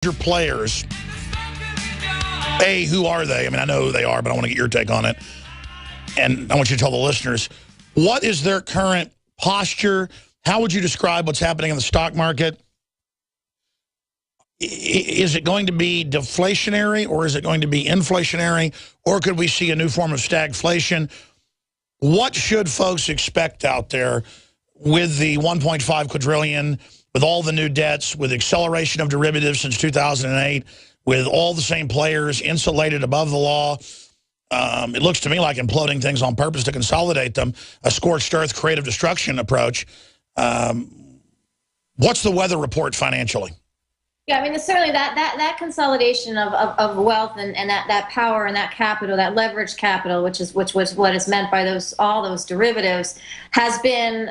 Your players, A, who are they? I mean, I know who they are, but I want to get your take on it. And I want you to tell the listeners, what is their current posture? How would you describe what's happening in the stock market? Is it going to be deflationary, or is it going to be inflationary, or could we see a new form of stagflation? What should folks expect out there with the 1.5 quadrillion, with all the new debts, with acceleration of derivatives since 2008, with all the same players insulated above the law? It looks to me like imploding things on purpose to consolidate them, a scorched earth creative destruction approach. What's the weather report financially? Yeah, I mean, certainly that consolidation of wealth and that power and that capital, that leveraged capital, which was what is meant by all those derivatives, has been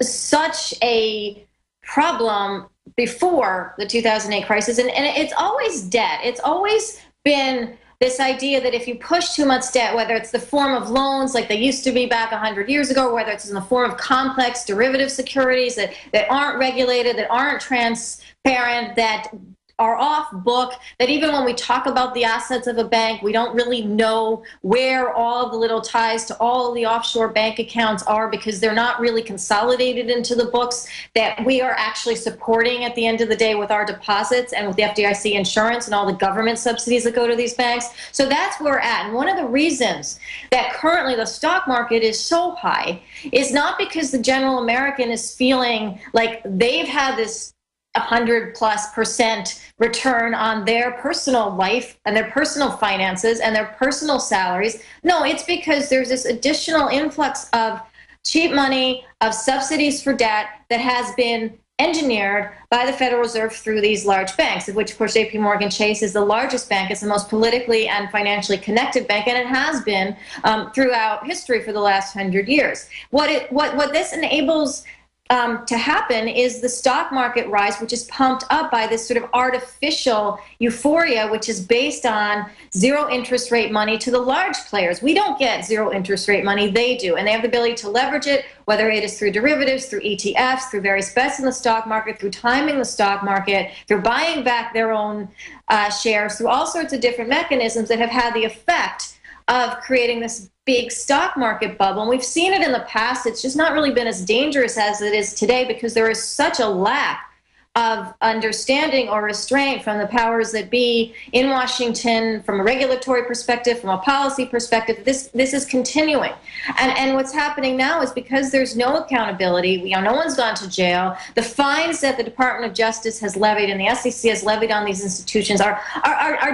such a problem before the 2008 crisis, and it's always debt. It's always been this idea that if you push too much debt, whether it's the form of loans like they used to be back 100 years ago, or whether it's in the form of complex derivative securities that aren't regulated, that aren't transparent, that are off book, that even when we talk about the assets of a bank, we don't really know where all of the little ties to all of the offshore bank accounts are, because they're not really consolidated into the books that we are actually supporting at the end of the day with our deposits and with the FDIC insurance and all the government subsidies that go to these banks. So that's where we're at. And one of the reasons that currently the stock market is so high is not because the general American is feeling like they've had this 100+% return on their personal life and their personal finances and their personal salaries. No, it's because there's this additional influx of cheap money, of subsidies for debt that has been engineered by the Federal Reserve through these large banks, of which, of course, JP Morgan Chase is the largest bank. It's the most politically and financially connected bank, and it has been throughout history for the last 100 years. What this enables to happen is the stock market rise, which is pumped up by this sort of artificial euphoria, which is based on zero interest rate money to the large players. We don't get zero interest rate money, they do, and they have the ability to leverage it, whether it is through derivatives, through ETFs, through various bets in the stock market, through timing the stock market, through buying back their own shares, through all sorts of different mechanisms that have had the effect of creating this big stock market bubble. And we've seen it in the past. It's just not really been as dangerous as it is today, because there is such a lack of understanding or restraint from the powers that be in Washington, from a regulatory perspective, from a policy perspective. This is continuing. And what's happening now is, because there's no accountability, no one's gone to jail, the fines that the Department of Justice has levied and the SEC has levied on these institutions are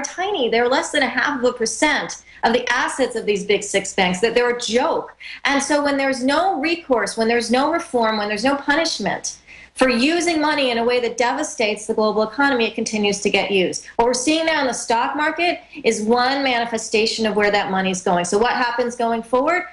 tiny. They're less than 0.5% of the assets of these big six banks, that they're a joke. And so when there's no recourse, when there's no reform, when there's no punishment for using money in a way that devastates the global economy, it continues to get used. What we're seeing now in the stock market is one manifestation of where that money is going. So what happens going forward?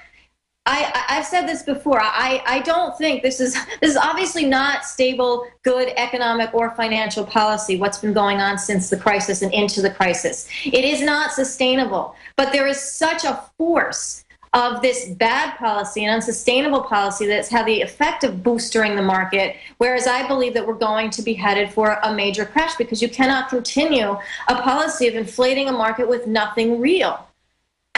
I've said this before. I don't think this is obviously not stable, good economic or financial policy, what's been going on since the crisis and into the crisis. It is not sustainable. But there is such a force of this bad policy and unsustainable policy that's had the effect of boostering the market, whereas I believe that we're going to be headed for a major crash, because you cannot continue a policy of inflating a market with nothing real.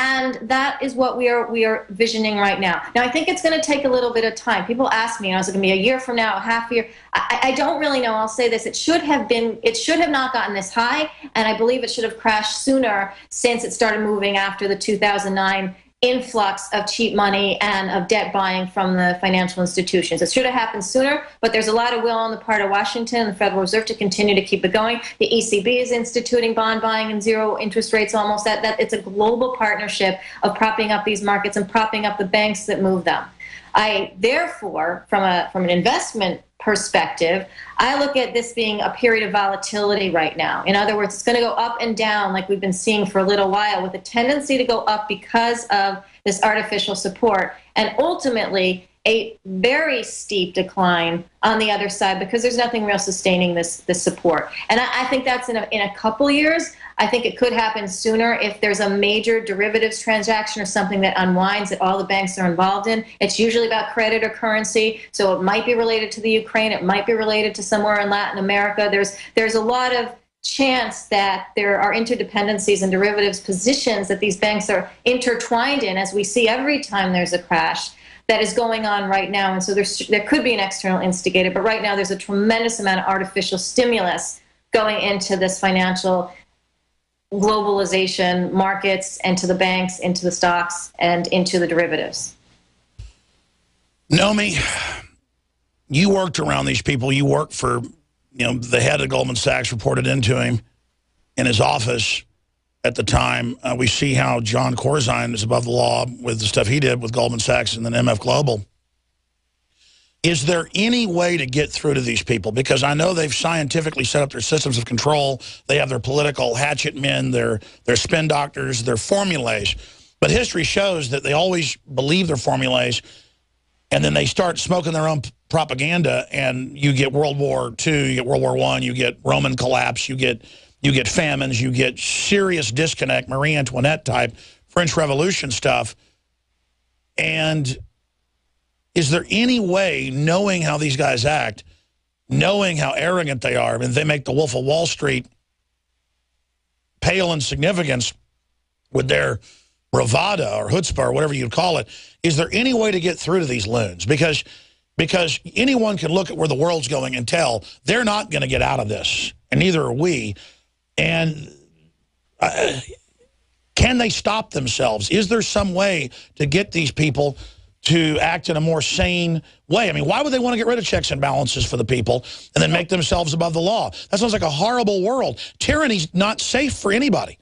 And that is what we are visioning right now. Now, I think it's going to take a little bit of time. People ask me, is it going to be a year from now, a half year? I don't really know. I'll say this. It should have not gotten this high, and I believe it should have crashed sooner, since it started moving after the 2009 influx of cheap money and of debt buying from the financial institutions. It should have happened sooner, but there's a lot of will on the part of Washington and the Federal Reserve to continue to keep it going. The ECB is instituting bond buying and zero interest rates almost. That it's a global partnership of propping up these markets and propping up the banks that move them. Therefore, from an investment perspective, I look at this being a period of volatility right now. In other words, it's going to go up and down like we've been seeing for a little while, with a tendency to go up because of this artificial support, and ultimately a very steep decline on the other side, because there's nothing real sustaining this support. And I think that's in a couple years. I think it could happen sooner if there's a major derivatives transaction or something that unwinds that all the banks are involved in. It's usually about credit or currency, so it might be related to the Ukraine. It might be related to somewhere in Latin America. There's a lot of chance that there are interdependencies and derivatives positions that these banks are intertwined in, as we see every time there's a crash, that is going on right now. And so there could be an external instigator, but right now there's a tremendous amount of artificial stimulus going into this financial globalization markets, and to the banks, into the stocks, and into the derivatives. Nomi, you worked around these people. You worked for, the head of Goldman Sachs, reported into him in his office at the time. We see how John Corzine is above the law with the stuff he did with Goldman Sachs and then MF Global. Is there any way to get through to these people? Because I know they've scientifically set up their systems of control. They have their political hatchet men, their spin doctors, their formulas. But history shows that they always believe their formulas, and then they start smoking their own propaganda, and you get World War II, you get World War I, you get Roman collapse, you get famines, you get serious disconnect, Marie Antoinette type, French Revolution stuff. And is there any way, knowing how these guys act, knowing how arrogant they are, and they make the Wolf of Wall Street pale in significance with their bravado or chutzpah or whatever you'd call it, is there any way to get through to these loons? Because anyone can look at where the world's going and tell they're not going to get out of this, and neither are we. And can they stop themselves? Is there some way to get these people to act in a more sane way? I mean, why would they want to get rid of checks and balances for the people and then make themselves above the law? That sounds like a horrible world. Tyranny's not safe for anybody.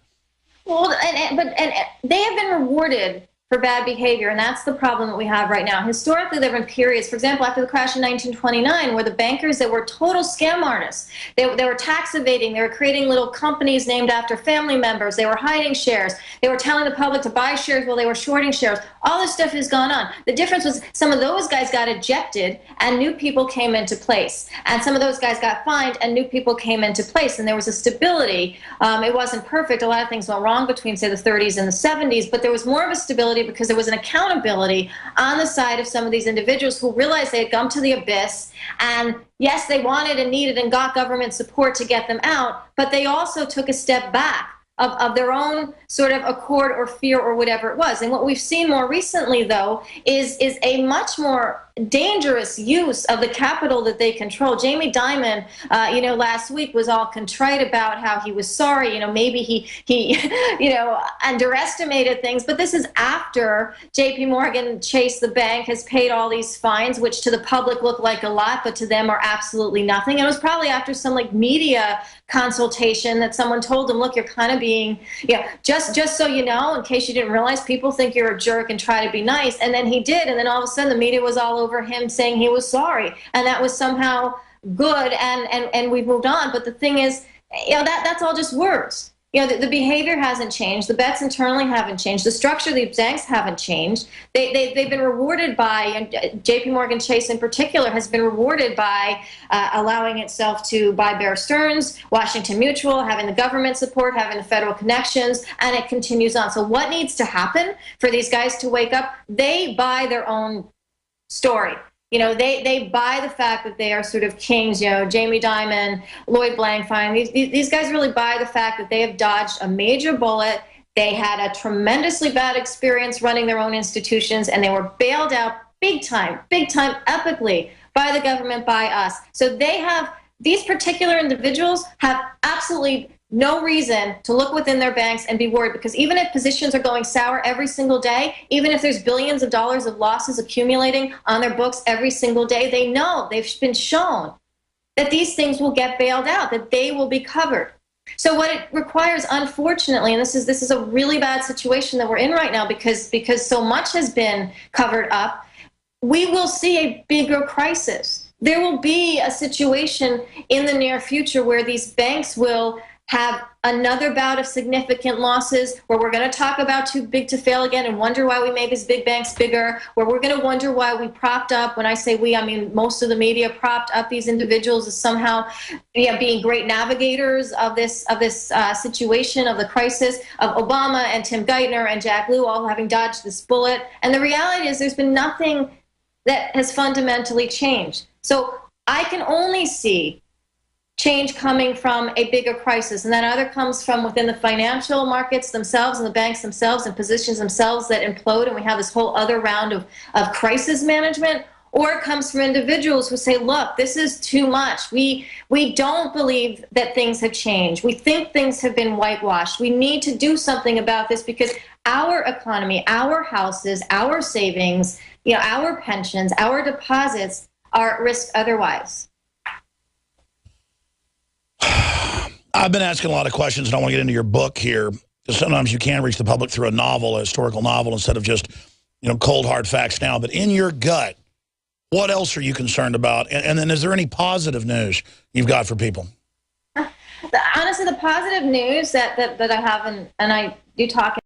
Well, and they have been rewarded for bad behavior, and that's the problem that we have right now. Historically, there have been periods, for example, after the crash in 1929, where the bankers that were total scam artists, they were tax evading, they were creating little companies named after family members, they were hiding shares, they were telling the public to buy shares while they were shorting shares. All this stuff has gone on. The difference was some of those guys got ejected and new people came into place, and some of those guys got fined and new people came into place, and there was a stability. It wasn't perfect. A lot of things went wrong between, say, the 30s and the 70s, but there was more of a stability because there was an accountability on the side of some of these individuals who realized they had come to the abyss, and yes, they wanted and needed and got government support to get them out, but they also took a step back of their own sort of accord or fear or whatever it was. And what we've seen more recently, though, is a much more dangerous use of the capital that they control. Jamie Dimon, last week was all contrite about how he was sorry. Maybe he underestimated things. But this is after J.P. Morgan Chase, the bank, has paid all these fines, which to the public look like a lot, but to them are absolutely nothing. And it was probably after some media consultation that someone told him, look, you're kind of being, just so you know, in case you didn't realize, people think you're a jerk and try to be nice. And then he did. And then all of a sudden the media was all over him saying he was sorry. And that was somehow good. And we've moved on. But the thing is, that's all just words. The behavior hasn't changed. The bets internally haven't changed. The structure of the banks haven't changed. They've been rewarded by, and J.P. Morgan Chase in particular has been rewarded by allowing itself to buy Bear Stearns, Washington Mutual, having the government support, having the federal connections, and it continues on. So what needs to happen for these guys to wake up? They buy their own story. They buy the fact that they are sort of kings, Jamie Dimon, Lloyd Blankfein. These guys really buy the fact that they have dodged a major bullet. They had a tremendously bad experience running their own institutions, and they were bailed out big time, epically by the government, by us. So these particular individuals have absolutely no reason to look within their banks and be worried, because even if positions are going sour every single day, even if there's billions of dollars of losses accumulating on their books every single day, they know, they've been shown that these things will get bailed out, that they will be covered. So what it requires, unfortunately, and this is a really bad situation that we're in right now because so much has been covered up, we will see a bigger crisis. There will be a situation in the near future where these banks will have another bout of significant losses, where we're going to talk about too big to fail again and wonder why we made these big banks bigger, where we're going to wonder why we propped up, when I say we, I mean most of the media propped up these individuals as somehow being great navigators of this situation, of the crisis, of Obama and Tim Geithner and Jack Lew all having dodged this bullet. And the reality is there's been nothing that has fundamentally changed. So I can only see change coming from a bigger crisis, and that either comes from within the financial markets themselves and the banks themselves and positions themselves that implode, and we have this whole other round of crisis management, or it comes from individuals who say, look, this is too much. We don't believe that things have changed. We think things have been whitewashed. We need to do something about this because our economy, our houses, our savings, our pensions, our deposits are at risk otherwise. I've been asking a lot of questions, and I want to get into your book here, because sometimes you can reach the public through a novel, a historical novel, instead of just, cold, hard facts now. But in your gut, what else are you concerned about? And then is there any positive news you've got for people? Honestly, the positive news that I have, and I do talk